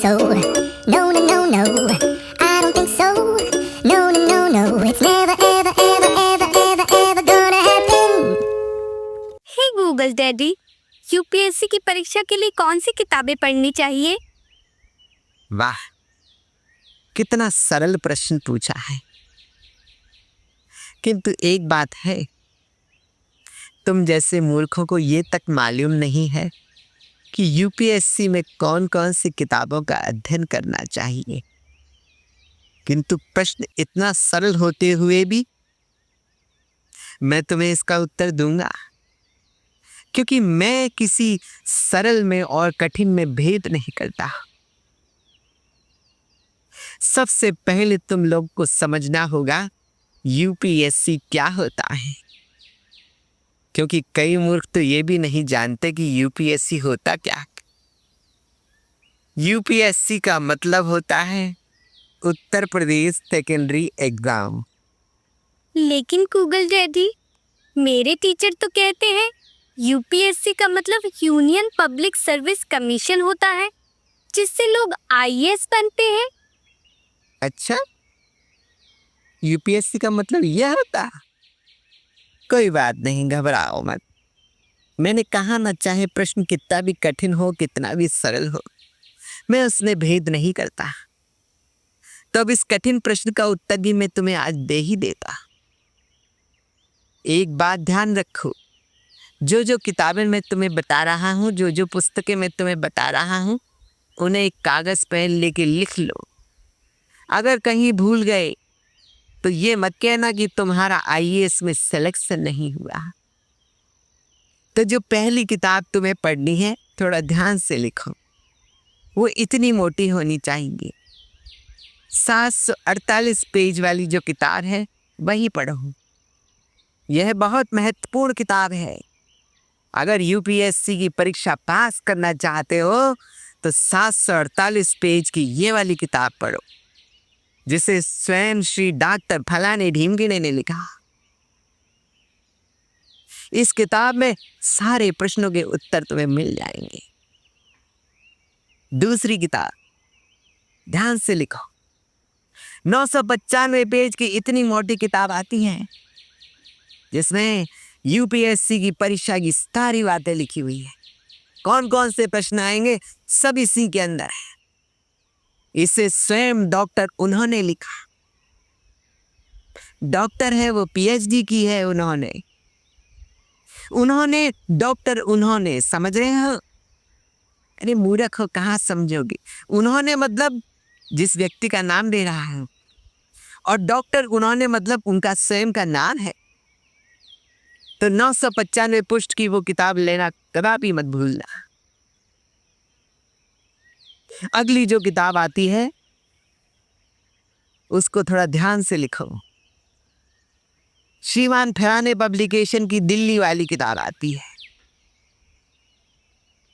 so. No, no, no, no. I don't think so. No, no, no, no. It's never, ever, ever, ever, ever, ever gonna happen. Hey Google daddy, UPSC की परीक्षा के लिए कौन सी किताबें पढ़नी चाहिए? वाह, कितना सरल प्रश्न पूछा है। किंतु एक बात है, तुम जैसे मूर्खों को ये तक मालूम नहीं है कि यूपीएससी में कौन कौन सी किताबों का अध्ययन करना चाहिए। किंतु प्रश्न इतना सरल होते हुए भी मैं तुम्हें इसका उत्तर दूंगा, क्योंकि मैं किसी सरल में और कठिन में भेद नहीं करता। सबसे पहले तुम लोग को समझना होगा यूपीएससी क्या होता है, क्योंकि कई मूर्ख तो ये भी नहीं जानते कि यूपीएससी होता क्या। यूपीएससी का मतलब होता है उत्तर प्रदेश सेकेंडरी एग्जाम। लेकिन गूगल डैडी, मेरे टीचर तो कहते हैं यूपीएससी का मतलब यूनियन पब्लिक सर्विस कमीशन होता है, जिससे लोग आईएएस बनते हैं। अच्छा, यूपीएससी का मतलब यह होता? कोई बात नहीं, घबराओ मत। मैंने कहा ना, चाहे प्रश्न कितना भी कठिन हो, कितना भी सरल हो, मैं उसमें भेद नहीं करता। तो अब इस कठिन प्रश्न का उत्तर भी मैं तुम्हें आज दे ही देता। एक बात ध्यान रखो, जो जो किताबें मैं तुम्हें बता रहा हूँ, जो जो पुस्तकें मैं तुम्हें बता रहा हूँ, उन्हें एक कागज पेन लेके लिख लो। अगर कहीं भूल गए तो ये मत कहना कि तुम्हारा आईएएस में सिलेक्शन नहीं हुआ। तो जो पहली किताब तुम्हें पढ़नी है, थोड़ा ध्यान से लिखो। वो इतनी मोटी होनी चाहिए। 748 पेज वाली जो किताब है वही पढ़ो। यह बहुत महत्वपूर्ण किताब है। अगर यूपीएससी की परीक्षा पास करना चाहते हो तो 748 पेज की ये वाली किताब पढ़ो, जिसे स्वयं श्री डॉक्टर फलाने ढीमगिने ने लिखा। इस किताब में सारे प्रश्नों के उत्तर तुम्हें मिल जाएंगे। दूसरी किताब, ध्यान से लिखो, 995 पेज की इतनी मोटी किताब आती है, जिसमें यूपीएससी की परीक्षा की सारी बातें लिखी हुई है। कौन कौन से प्रश्न आएंगे सब इसी के अंदर है। इसे स्वयं डॉक्टर उन्होंने लिखा। डॉक्टर है वो, पीएचडी की है उन्होंने। डॉक्टर उन्होंने, समझ रहे हो? अरे मूर्ख हो, कहाँ समझोगे? उन्होंने मतलब जिस व्यक्ति का नाम दे रहा है, और डॉक्टर उन्होंने मतलब उनका स्वयं का नाम है। तो 995 पृष्ठ की वो किताब लेना कदापि मत भूलना। अगली जो किताब आती है उसको थोड़ा ध्यान से लिखो। श्रीमान फराने पब्लिकेशन की दिल्ली वाली किताब आती है।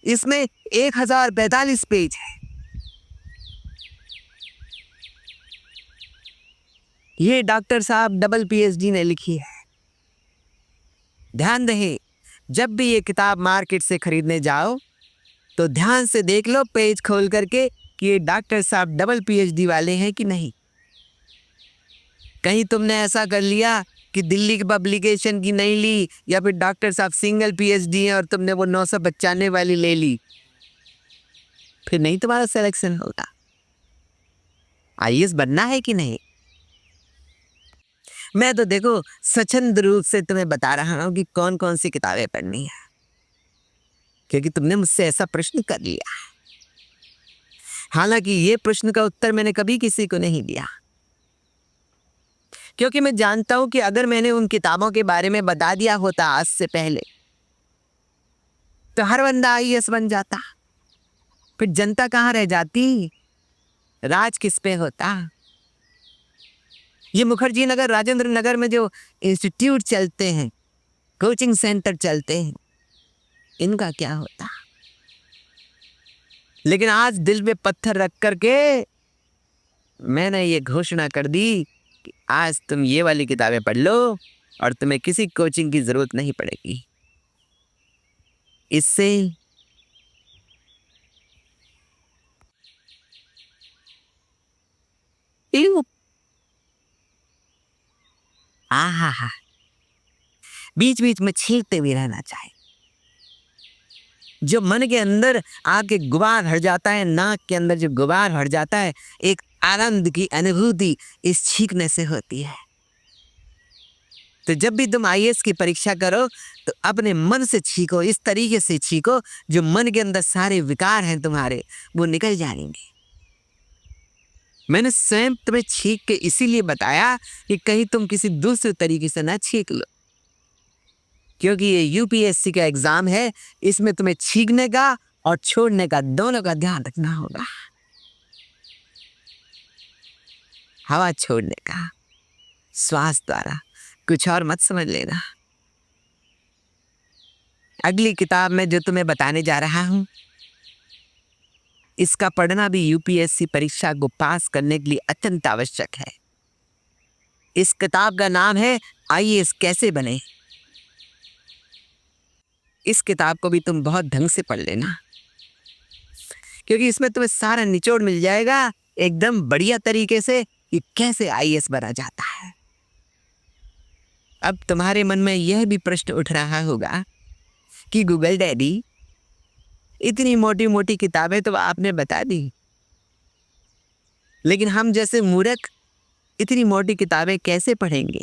इसमें 1045 पेज है। ये डॉक्टर साहब डबल पीएचडी ने लिखी है। ध्यान रहे, जब भी ये किताब मार्केट से खरीदने जाओ तो ध्यान से देख लो पेज खोल करके कि ये डॉक्टर साहब डबल पीएचडी वाले हैं कि नहीं। कहीं तुमने ऐसा कर लिया कि दिल्ली की पब्लिकेशन की नहीं ली, या फिर डॉक्टर साहब सिंगल पीएचडी हैं और तुमने वो 995 वाली ले ली, फिर नहीं तुम्हारा सिलेक्शन होगा। आईएएस बनना है कि नहीं? मैं तो देखो स्वच्छंद रूप से तुम्हें बता रहा हूं कि कौन कौन सी किताबें पढ़नी है, क्योंकि तुमने मुझसे ऐसा प्रश्न कर लिया। हालांकि ये प्रश्न का उत्तर मैंने कभी किसी को नहीं दिया, क्योंकि मैं जानता हूं कि अगर मैंने उन किताबों के बारे में बता दिया होता आज से पहले, तो हर बंदा आईएएस बन जाता। फिर जनता कहाँ रह जाती? राज किस पे होता? ये मुखर्जी नगर, राजेंद्र नगर में जो इंस्टीट्यूट चलते हैं, कोचिंग सेंटर चलते हैं, इनका क्या होता? लेकिन आज दिल में पत्थर रख करके मैंने ये घोषणा कर दी कि आज तुम ये वाली किताबें पढ़ लो और तुम्हें किसी कोचिंग की जरूरत नहीं पड़ेगी। इससे आहा, बीच बीच में छींकते भी रहना चाहिए। जो मन के अंदर आके गुबार हट जाता है, नाक के अंदर जो गुबार हट जाता है, एक आनंद की अनुभूति इस छींकने से होती है। तो जब भी तुम आईएएस की परीक्षा करो तो अपने मन से छींको, इस तरीके से छींको जो मन के अंदर सारे विकार हैं तुम्हारे वो निकल जाएंगे। मैंने स्वयं तुम्हें छींक के इसीलिए बताया कि कहीं तुम किसी दूसरे तरीके से ना छींक लो, क्योंकि ये यूपीएससी का एग्जाम है, इसमें तुम्हें छींकने का और छोड़ने का दोनों का ध्यान रखना होगा। हवा छोड़ने का श्वास द्वारा, कुछ और मत समझ लेना। अगली किताब में जो तुम्हें बताने जा रहा हूं, इसका पढ़ना भी यूपीएससी परीक्षा को पास करने के लिए अत्यंत आवश्यक है। इस किताब का नाम है आईएएस कैसे बने। इस किताब को भी तुम बहुत ढंग से पढ़ लेना, क्योंकि इसमें तुम्हें सारा निचोड़ मिल जाएगा एकदम बढ़िया तरीके से कि कैसे आईएएस बना जाता है। अब तुम्हारे मन में यह भी प्रश्न उठ रहा होगा कि गूगल डैडी, इतनी मोटी मोटी किताबें तो आपने बता दी, लेकिन हम जैसे मूर्ख इतनी मोटी किताबें कैसे पढ़ेंगे?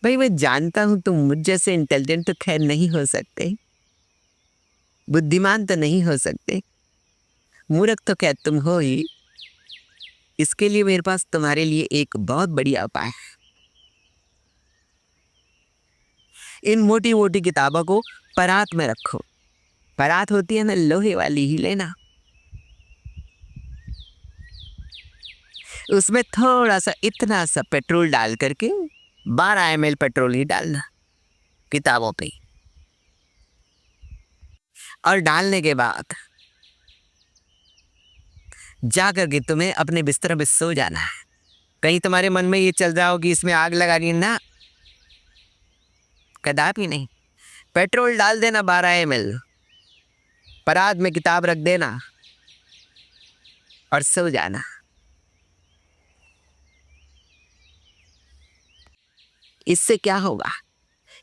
भाई मैं जानता हूं तुम मुझ जैसे इंटेलिजेंट तो खैर नहीं हो सकते, बुद्धिमान तो नहीं हो सकते, मूर्ख तो खैर तुम हो ही। इसके लिए मेरे पास तुम्हारे लिए एक बहुत बढ़िया उपाय है। इन मोटी मोटी किताबों को परात में रखो। परात होती है ना, लोहे वाली ही लेना। उसमें थोड़ा सा इतना सा पेट्रोल डाल करके, 12 ml पेट्रोल ही डालना किताबों पे। और डालने के बाद जाकर के तुम्हें अपने बिस्तर में सो जाना है। कहीं तुम्हारे मन में ये चल रहा हो कि इसमें आग लगानी है, ना, कदापि नहीं। पेट्रोल डाल देना 12 ml, परात में किताब रख देना और सो जाना। इससे क्या होगा?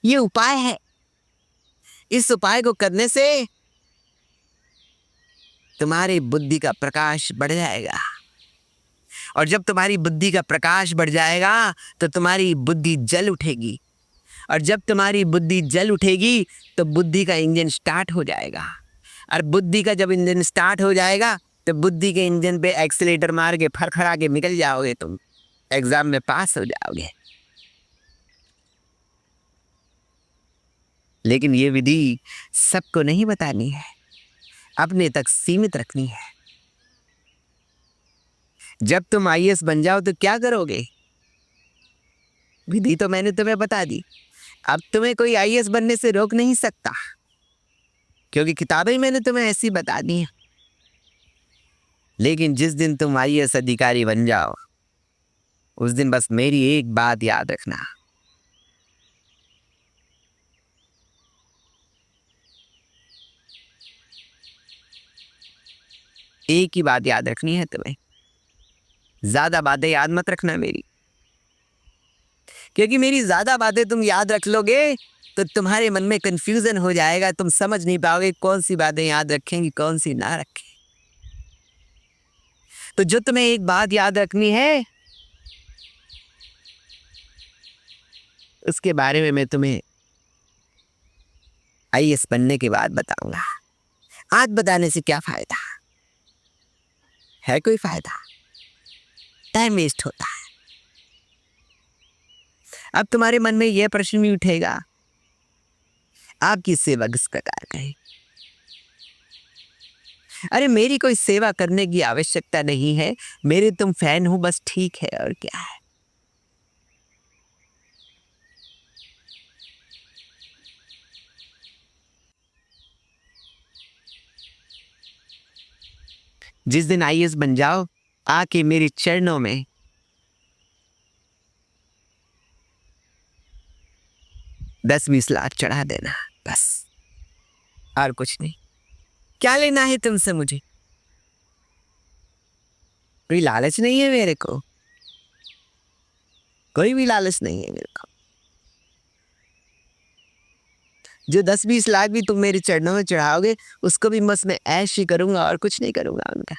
ये उपाय है। इस उपाय को करने से तुम्हारी बुद्धि का प्रकाश बढ़ जाएगा, और जब तुम्हारी बुद्धि का प्रकाश बढ़ जाएगा तो तुम्हारी बुद्धि जल उठेगी, और जब तुम्हारी बुद्धि जल उठेगी तो बुद्धि का इंजन स्टार्ट हो जाएगा, और बुद्धि का जब इंजन स्टार्ट हो जाएगा तो बुद्धि के इंजन पे एक्सीलेटर मार के फरफरा के निकल जाओगे, तुम एग्जाम में पास हो जाओगे। लेकिन ये विधि सबको नहीं बतानी है, अपने तक सीमित रखनी है। जब तुम आईएएस बन जाओ तो क्या करोगे? विधि तो मैंने तुम्हें बता दी। अब तुम्हें कोई आईएएस बनने से रोक नहीं सकता, क्योंकि किताबें मैंने तुम्हें ऐसी बता दी हैं। लेकिन जिस दिन तुम आईएएस अधिकारी बन जाओ, उस दिन बस मेरी एक बात याद रखना। एक ही बात याद रखनी है तुम्हें, ज्यादा बातें याद मत रखना मेरी, क्योंकि मेरी ज्यादा बातें तुम याद रख लोगे तो तुम्हारे मन में कंफ्यूजन हो जाएगा, तुम समझ नहीं पाओगे कौन सी बातें याद रखेंगी कौन सी ना रखें। तो जो तुम्हें एक बात याद रखनी है उसके बारे में मैं तुम्हें आईएएस बनने के बाद बताऊंगा। आज बताने से क्या फायदा है? कोई फायदा? टाइम वेस्ट होता है। अब तुम्हारे मन में यह प्रश्न भी उठेगा, आपकी सेवा किस प्रकार करें? अरे मेरी कोई सेवा करने की आवश्यकता नहीं है, मेरे तुम फैन हो बस, ठीक है, और क्या है। जिस दिन आईएएस बन जाओ, आके मेरे चरणों में 10-20 लाख चढ़ा देना, बस, और कुछ नहीं। क्या लेना है तुमसे मुझे? कोई लालच नहीं है मेरे को, कोई भी लालच नहीं है मेरे को। जो 10-20 लाख भी तुम मेरे चरणों में चढ़ाओगे उसको भी बस मैं ऐश ही करूंगा और कुछ नहीं करूंगा उनका।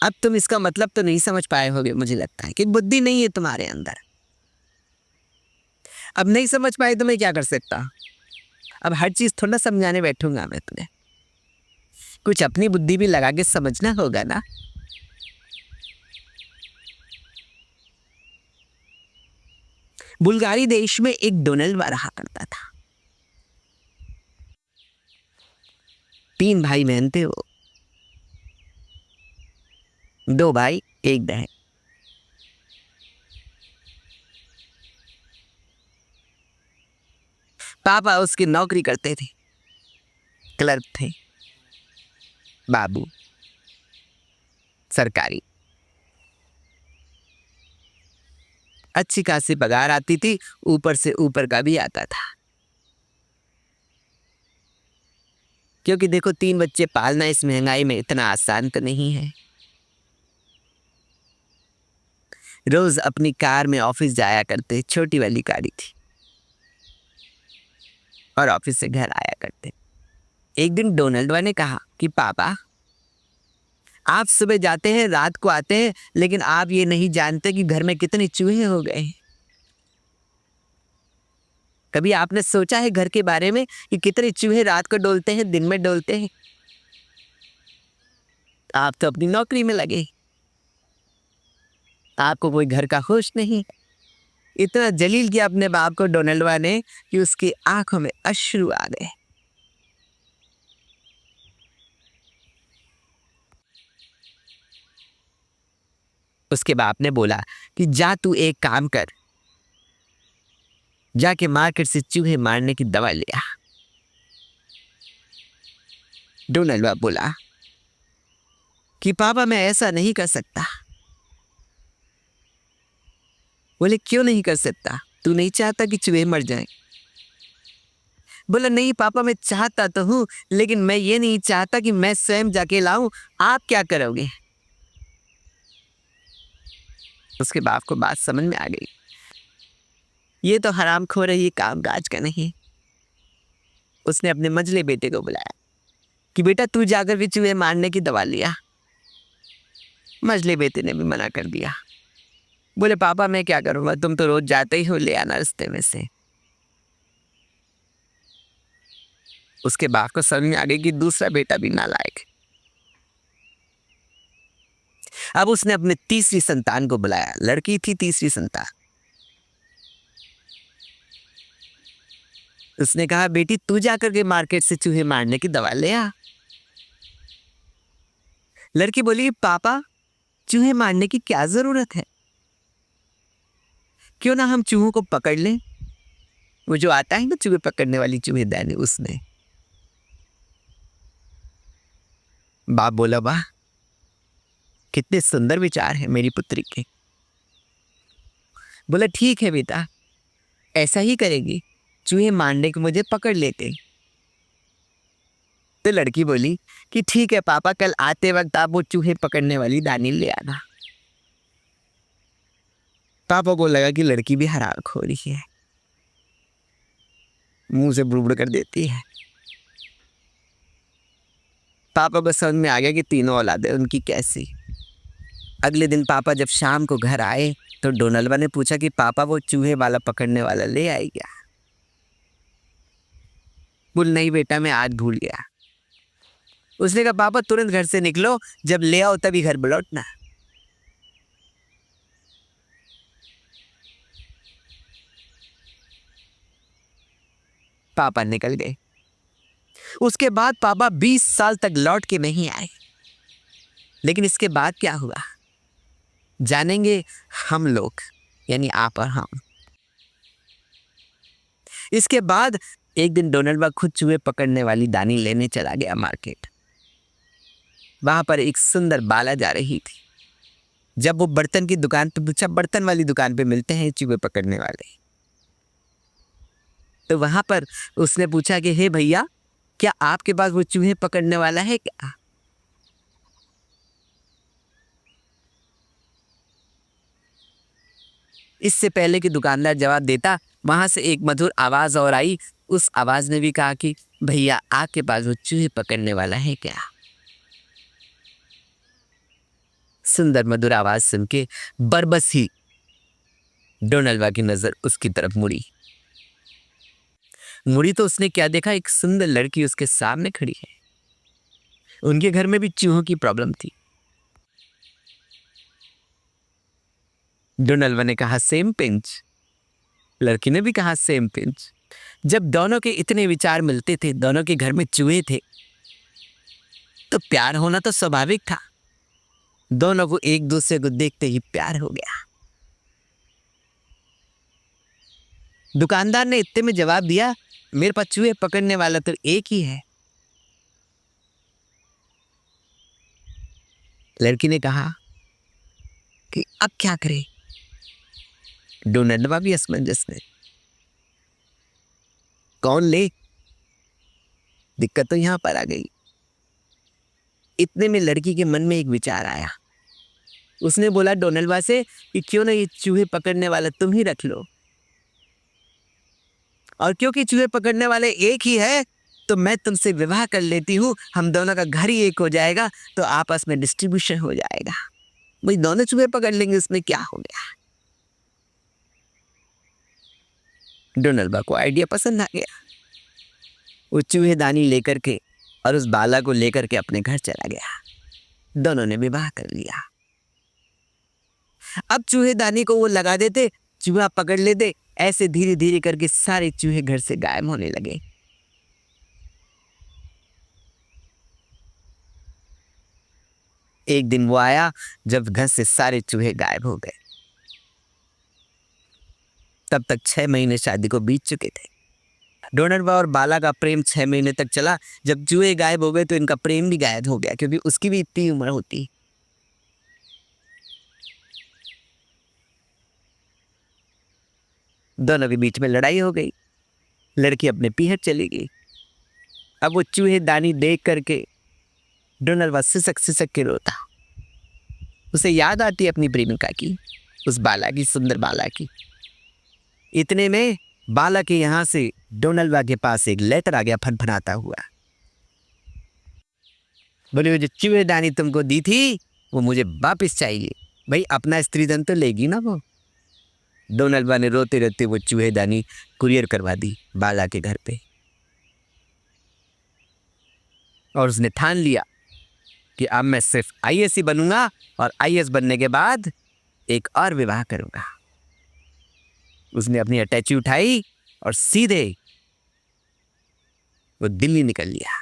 अब तुम इसका मतलब तो नहीं समझ पाए होगे, मुझे लगता है कि बुद्धि नहीं है तुम्हारे अंदर। अब नहीं समझ पाए तो मैं क्या कर सकता। अब हर चीज थोड़ा समझाने बैठूंगा मैं तुम्हें, कुछ अपनी बुद्धि भी लगा के समझना होगा ना। बुल्गारी देश में एक डोनाल्ड रहा करता था। 3 भाई बहन थे वो, 2 भाई 1 बहन। पापा उसकी नौकरी करते थे, क्लर्क थे, बाबू सरकारी। अच्छी खासी पगार आती थी, ऊपर से ऊपर का भी आता था। क्योंकि देखो 3 बच्चे पालना इस महंगाई में इतना आसान तो नहीं है। रोज अपनी कार में ऑफिस जाया करते, छोटी वाली गाड़ी थी, और ऑफिस से घर आया करते। एक दिन डोनाल्ड ने कहा कि पापा, आप सुबह जाते हैं रात को आते हैं, लेकिन आप ये नहीं जानते कि घर में कितने चूहे हो गए। कभी आपने सोचा है घर के बारे में कि कितने चूहे रात को डोलते हैं, दिन में डोलते हैं? आप तो अपनी नौकरी में लगे, आपको कोई घर का होश नहीं। इतना जलील किया अपने बाप को डोनाल्ड ने कि उसकी आंखों में अश्रु आ गए। उसके बाप ने बोला कि जा तू एक काम कर, जाके मार्केट से चूहे मारने की दवा ले आ। डोनाल्ड बोला कि पापा मैं ऐसा नहीं कर सकता। बोले क्यों नहीं कर सकता? तू नहीं चाहता कि चूहे मर जाएं? बोला नहीं पापा मैं चाहता तो हूं, लेकिन मैं ये नहीं चाहता कि मैं स्वयं जाके लाऊं। आप क्या करोगे? उसके बाप को बात समझ में आ गई, ये तो हरामखोर है, ये कामकाज का नहीं। उसने अपने मंझले बेटे को बुलाया कि बेटा तू जाकर भी चूहे मारने की दवा लिया। मंझले बेटे ने भी मना कर दिया। बोले पापा मैं क्या करूंगा, तुम तो रोज जाते ही हो, ले आना रास्ते में से। उसके बाप को समझ में आ गई कि दूसरा बेटा भी नालायक। अब उसने अपने तीसरी संतान को बुलाया, लड़की थी तीसरी संतान। उसने कहा बेटी तू जाकर के मार्केट से चूहे मारने की दवा ले आ। लड़की बोली पापा चूहे मारने की क्या जरूरत है, क्यों ना हम चूहों को पकड़ लें। वो जो आता है ना चूहे पकड़ने वाली चूहेदानी, उसने। बाप बोला वाह कितने सुंदर विचार है मेरी पुत्री के। बोला ठीक है बेटा ऐसा ही करेगी, चूहे मारने को मुझे पकड़ लेते। तो लड़की बोली कि ठीक है पापा, कल आते वक्त आप वो चूहे पकड़ने वाली दानी ले आना। पापा को लगा कि लड़की भी हरामखोरी है, मुंह से बुड़बुड़ कर देती है। पापा को समझ में आ गया कि तीनों औलादें उनकी कैसी। अगले दिन पापा जब शाम को घर आए तो डोनाल्ड ने पूछा कि पापा वो चूहे वाला पकड़ने वाला ले आई क्या? बोल नहीं बेटा मैं आज भूल गया। उसने कहा पापा तुरंत घर से निकलो, जब ले आओ तभी घर लौटना। पापा निकल गए। उसके बाद पापा 20 साल तक लौट के नहीं आए। लेकिन इसके बाद क्या हुआ जानेंगे हम लोग, यानी आप और हम। इसके बाद एक दिन डोनाल्ड खुद चूहे पकड़ने वाली दानी लेने चला गया मार्केट। वहां पर एक सुंदर बाला जा रही थी। जब वो बर्तन की दुकान पे पूछा, बर्तन वाली दुकान पे मिलते हैं चूहे पकड़ने वाले। तो वहां पर उसने पूछा कि हे भैया क्या आपके पास वो चूहे पकड़ने वाला है क्या? इससे पहले कि दुकानदार जवाब देता, वहां से एक मधुर आवाज और आई। उस आवाज ने भी कहा कि भैया, आपके पास वो चूहे पकड़ने वाला है क्या? सुंदर मधुर आवाज सुन के बरबस ही डोनाल्डा की नजर उसकी तरफ मुड़ी तो उसने क्या देखा, एक सुंदर लड़की उसके सामने खड़ी है। उनके घर में भी चूहों की प्रॉब्लम थी। डोनाल्डा ने कहा सेम पिंच। लड़की ने भी कहा सेम पिंच। जब दोनों के इतने विचार मिलते थे, दोनों के घर में चूहे थे, तो प्यार होना तो स्वाभाविक था। दोनों को एक दूसरे को देखते ही प्यार हो गया। दुकानदार ने इतने में जवाब दिया, मेरे पास चूहे पकड़ने वाला तो एक ही है। लड़की ने कहा कि अब क्या करे? डोनाल्डा भी असमंजस में, कौन ले? दिक्कत तो यहां पर आ गई। इतने में लड़की के मन में एक विचार आया। उसने बोला डोनाल्डा से कि क्यों ना ये चूहे पकड़ने वाला तुम ही रख लो, और क्योंकि चूहे पकड़ने वाले एक ही है तो मैं तुमसे विवाह कर लेती हूँ। हम दोनों का घर ही एक हो जाएगा, तो आपस में डिस्ट्रीब्यूशन हो जाएगा। भाई दोनों चूहे पकड़ लेंगे, उसमें क्या हो गया? डोनाल्डा को आइडिया पसंद आ गया। वो चूहेदानी लेकर के और उस बाला को लेकर के अपने घर चला गया। दोनों ने विवाह कर लिया। अब चूहेदानी को वो लगा देते, चूहा पकड़ लेते, ऐसे धीरे धीरे करके सारे चूहे घर से गायब होने लगे। एक दिन वो आया जब घर से सारे चूहे गायब हो गए। तब तक 6 महीने शादी को बीत चुके थे। डोनाल्डा और बाला का प्रेम 6 महीने तक चला। जब चूहे गायब हो गए तो इनका प्रेम भी गायब हो गया, क्योंकि उसकी भी इतनी उम्र होती। दोनों के बीच में लड़ाई हो गई। लड़की अपने पीहर चली गई। अब वो चूहेदानी देख करके डोनाल्डा सिसक सिसक के रोता। उसे याद आती अपनी प्रेमिका की, उस बाला की, सुंदर बाला की। इतने में बाला के यहां से डोनाल्डा के पास एक लेटर आ गया फनफनाता हुआ। बोले वो जो चूहेदानी तुमको दी थी वो मुझे वापस चाहिए। भाई अपना स्त्रीधन तो लेगी ना वो। डोनाल्डा ने रोते रोते वो चूहेदानी कुरियर करवा दी बाला के घर पे, और उसने ठान लिया कि अब मैं सिर्फ आईएएस ही बनूंगा, और आईएएस बनने के बाद एक और विवाह करूंगा। उसने अपनी अटैची उठाई और सीधे वो दिल्ली निकल लिया,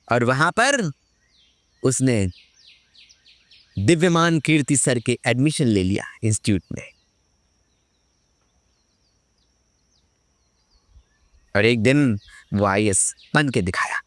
और वहां पर उसने दिव्यमान कीर्ति सर के एडमिशन ले लिया इंस्टीट्यूट में। और एक दिन वो आईएएस बन के दिखाया।